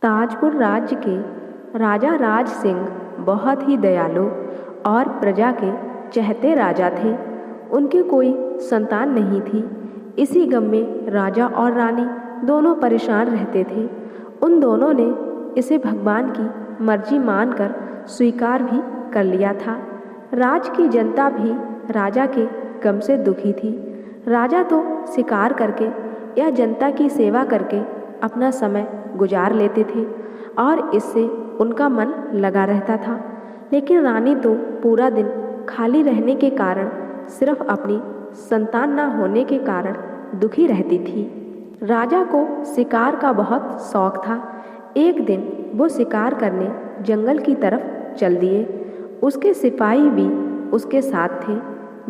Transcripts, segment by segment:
ताजपुर राज्य के राजा राज सिंह बहुत ही दयालु और प्रजा के चहेते राजा थे। उनके कोई संतान नहीं थी। इसी गम में राजा और रानी दोनों परेशान रहते थे। उन दोनों ने इसे भगवान की मर्जी मानकर स्वीकार भी कर लिया था। राज की जनता भी राजा के गम से दुखी थी। राजा तो शिकार करके या जनता की सेवा करके अपना समय गुजार लेते थे और इससे उनका मन लगा रहता था। लेकिन रानी तो पूरा दिन खाली रहने के कारण, सिर्फ अपनी संतान न होने के कारण दुखी रहती थी। राजा को शिकार का बहुत शौक था। एक दिन वो शिकार करने जंगल की तरफ चल दिए। उसके सिपाही भी उसके साथ थे।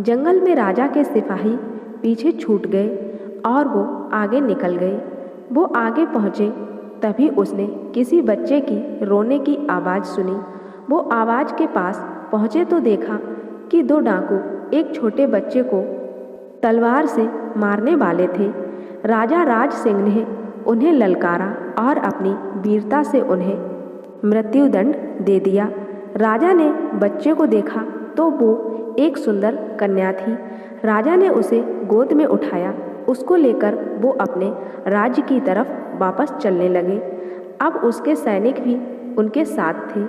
जंगल में राजा के सिपाही पीछे छूट गए और वो आगे निकल गए। वो आगे पहुँचे तभी उसने किसी बच्चे की रोने की आवाज़ सुनी। वो आवाज़ के पास पहुँचे तो देखा कि दो डाकू एक छोटे बच्चे को तलवार से मारने वाले थे। राजा राज सिंह ने उन्हें ललकारा और अपनी वीरता से उन्हें मृत्युदंड दे दिया। राजा ने बच्चे को देखा तो वो एक सुंदर कन्या थी। राजा ने उसे गोद में उठाया। उसको लेकर वो अपने राज्य की तरफ वापस चलने लगे। अब उसके सैनिक भी उनके साथ थे।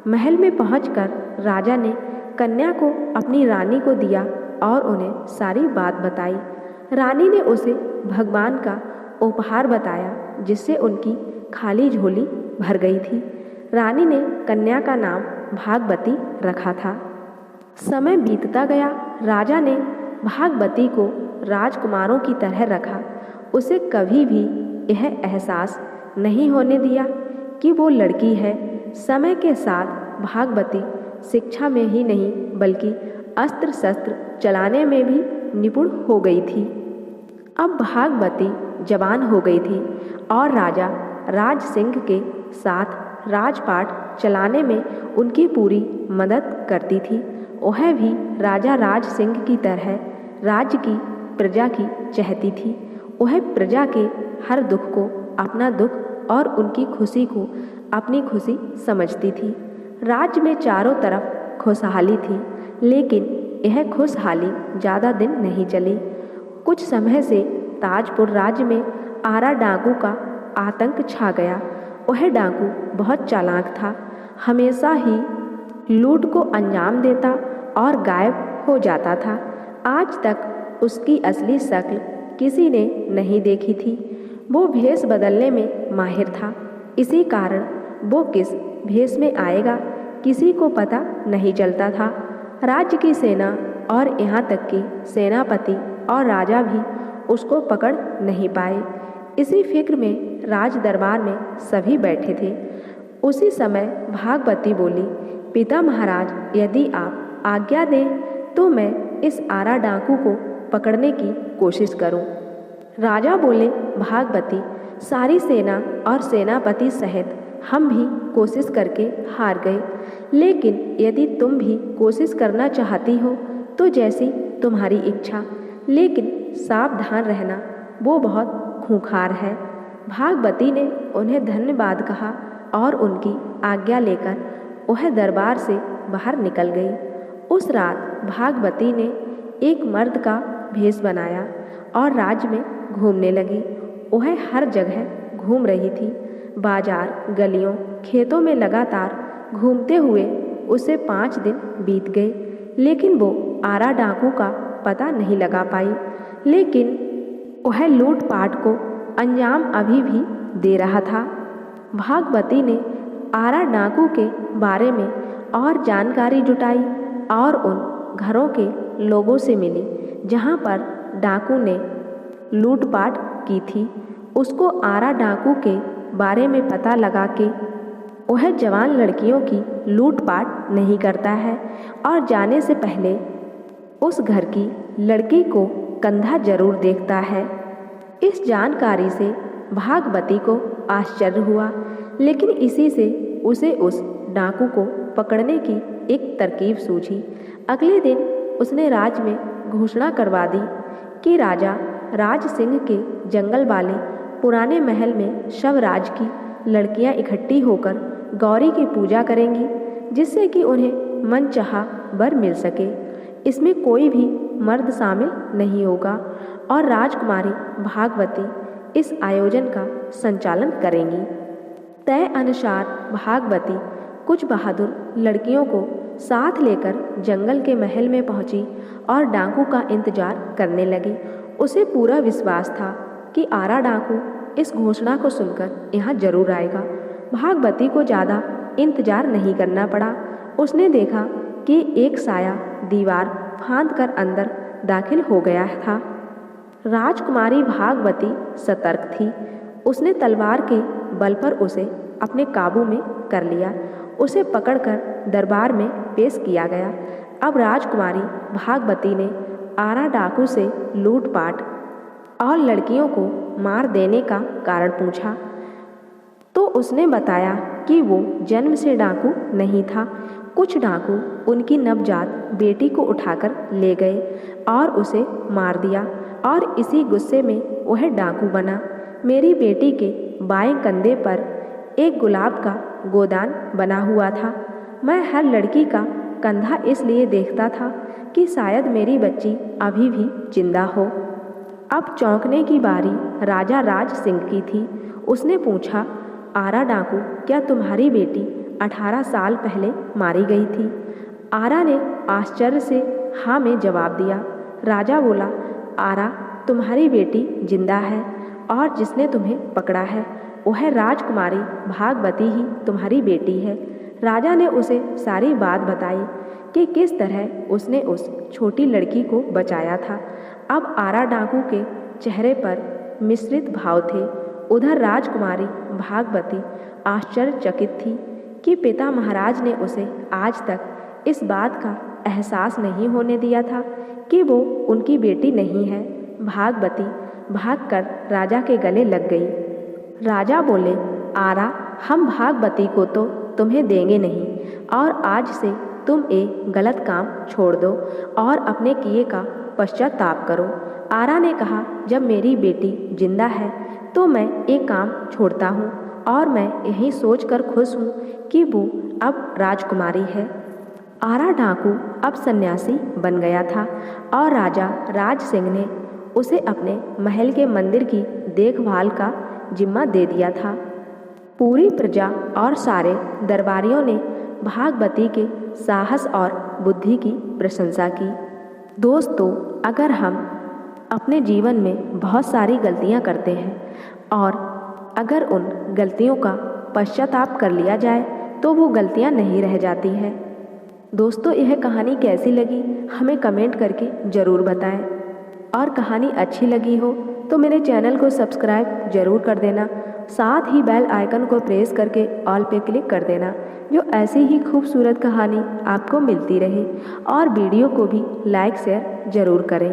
महल में पहुंचकर राजा ने कन्या को अपनी रानी को दिया और उन्हें सारी बात बताई। रानी ने उसे भगवान का उपहार बताया जिससे उनकी खाली झोली भर गई थी। रानी ने कन्या का नाम भागवती रखा था। समय बीतता गया। राजा ने भागवती को राजकुमारों की तरह रखा। उसे कभी भी यह एहसास नहीं होने दिया कि वो लड़की है। समय के साथ भागवती शिक्षा में ही नहीं बल्कि अस्त्र शस्त्र चलाने में भी निपुण हो गई थी। अब भागवती जवान हो गई थी और राजा राज सिंह के साथ राजपाट चलाने में उनकी पूरी मदद करती थी। वह भी राजा राज सिंह की तरह राज्य की प्रजा की चहती थी। वह प्रजा के हर दुख को अपना दुख और उनकी खुशी को अपनी खुशी समझती थी। राज्य में चारों तरफ खुशहाली थी, लेकिन यह खुशहाली ज़्यादा दिन नहीं चली। कुछ समय से ताजपुर राज्य में आरा डाकू का आतंक छा गया। वह डाकू बहुत चालाक था। हमेशा ही लूट को अंजाम देता और गायब हो जाता था। आज तक उसकी असली शक्ल किसी ने नहीं देखी थी। वो भेष बदलने में माहिर था। इसी कारण वो किस भेष में आएगा किसी को पता नहीं चलता था। राज्य की सेना और यहाँ तक कि सेनापति और राजा भी उसको पकड़ नहीं पाए। इसी फिक्र में राज दरबार में सभी बैठे थे। उसी समय भागवती बोली, पिता महाराज, यदि आप आज्ञा दें तो मैं इस आरा डाकू को पकड़ने की कोशिश करूं। राजा बोले, भागवती, सारी सेना और सेनापति सहित हम भी कोशिश करके हार गए, लेकिन यदि तुम भी कोशिश करना चाहती हो तो जैसी तुम्हारी इच्छा, लेकिन सावधान रहना, वो बहुत खूंखार है। भागवती ने उन्हें धन्यवाद कहा और उनकी आज्ञा लेकर वह दरबार से बाहर निकल गई। उस रात भागवती ने एक मर्द का भेष बनाया और राज्य में घूमने लगी। वह हर जगह घूम रही थी। बाजार, गलियों, खेतों में लगातार घूमते हुए उसे 5 दिन बीत गए, लेकिन वो आरा डाकू का पता नहीं लगा पाई। लेकिन वह लूटपाट को अंजाम अभी भी दे रहा था। भागवती ने आरा डाकू के बारे में और जानकारी जुटाई और उन घरों के लोगों से मिली जहां पर डाकू ने लूटपाट की थी। उसको आरा डाकू के बारे में पता लगा कि वह जवान लड़कियों की लूटपाट नहीं करता है और जाने से पहले उस घर की लड़की को कंधा जरूर देखता है। इस जानकारी से भागवती को आश्चर्य हुआ, लेकिन इसी से उसे उस डाकू को पकड़ने की एक तरकीब सूझी। अगले दिन उसने राज्य में घोषणा करवा दी कि राजा राज सिंह के जंगल वाले पुराने महल में शवराज की लड़कियां इकट्ठी होकर गौरी की पूजा करेंगी, जिससे कि उन्हें मनचाहा वर मिल सके। इसमें कोई भी मर्द शामिल नहीं होगा और राजकुमारी भागवती इस आयोजन का संचालन करेंगी। तय अनुसार भागवती कुछ बहादुर लड़कियों को साथ लेकर जंगल के महल में पहुंची और डाकू का इंतजार करने लगी। उसे पूरा विश्वास था कि आरा डाकू इस घोषणा को सुनकर यहाँ जरूर आएगा। भागवती को ज़्यादा इंतजार नहीं करना पड़ा। उसने देखा कि एक साया दीवार फांदकर अंदर दाखिल हो गया था। राजकुमारी भागवती सतर्क थी। उसने तलवार के बल पर उसे अपने काबू में कर लिया। उसे पकड़कर दरबार में पेश किया गया। अब राजकुमारी भागवती ने आरा डाकू से लूटपाट और लड़कियों को मार देने का कारण पूछा, तो उसने बताया कि वो जन्म से डाकू नहीं था। कुछ डाकू उनकी नवजात बेटी को उठाकर ले गए और उसे मार दिया और इसी गुस्से में वह डाकू बना। मेरी बेटी के बाएं कंधे पर एक गुलाब का गोदान बना हुआ था। मैं हर लड़की का कंधा इसलिए देखता था कि शायद मेरी बच्ची अभी भी जिंदा हो। अब चौंकने की बारी राजा राज सिंह की थी। उसने पूछा, आरा डाकू, क्या तुम्हारी बेटी 18 साल पहले मारी गई थी? आरा ने आश्चर्य से हाँ में जवाब दिया। राजा बोला, आरा, तुम्हारी बेटी जिंदा है और जिसने तुम्हें पकड़ा है वह राजकुमारी भागवती ही तुम्हारी बेटी है। राजा ने उसे सारी बात बताई कि किस तरह उसने उस छोटी लड़की को बचाया था। अब आरा डाकू के चेहरे पर मिश्रित भाव थे। उधर राजकुमारी भागवती आश्चर्यचकित थी कि पिता महाराज ने उसे आज तक इस बात का एहसास नहीं होने दिया था कि वो उनकी बेटी नहीं है। भागवती भागकर राजा के गले लग गई। राजा बोले, आरा, हम भागवती को तो तुम्हें देंगे नहीं और आज से तुम एक गलत काम छोड़ दो और अपने किए का पश्चाताप करो। आरा ने कहा, जब मेरी बेटी जिंदा है तो मैं एक काम छोड़ता हूँ और मैं यही सोचकर खुश हूँ कि वो अब राजकुमारी है। आरा डाकू अब सन्यासी बन गया था और राजा राज सिंह ने उसे अपने महल के मंदिर की देखभाल का जिम्मा दे दिया था। पूरी प्रजा और सारे दरबारियों ने भागवती के साहस और बुद्धि की प्रशंसा की। दोस्तों, अगर हम अपने जीवन में बहुत सारी गलतियां करते हैं और अगर उन गलतियों का पश्चाताप कर लिया जाए तो वो गलतियां नहीं रह जाती हैं। दोस्तों, यह कहानी कैसी लगी हमें कमेंट करके ज़रूर बताएं और कहानी अच्छी लगी हो तो मेरे चैनल को सब्सक्राइब ज़रूर कर देना। साथ ही बेल आइकन को प्रेस करके ऑल पे क्लिक कर देना, जो ऐसी ही खूबसूरत कहानी आपको मिलती रहे। और वीडियो को भी लाइक शेयर ज़रूर करें।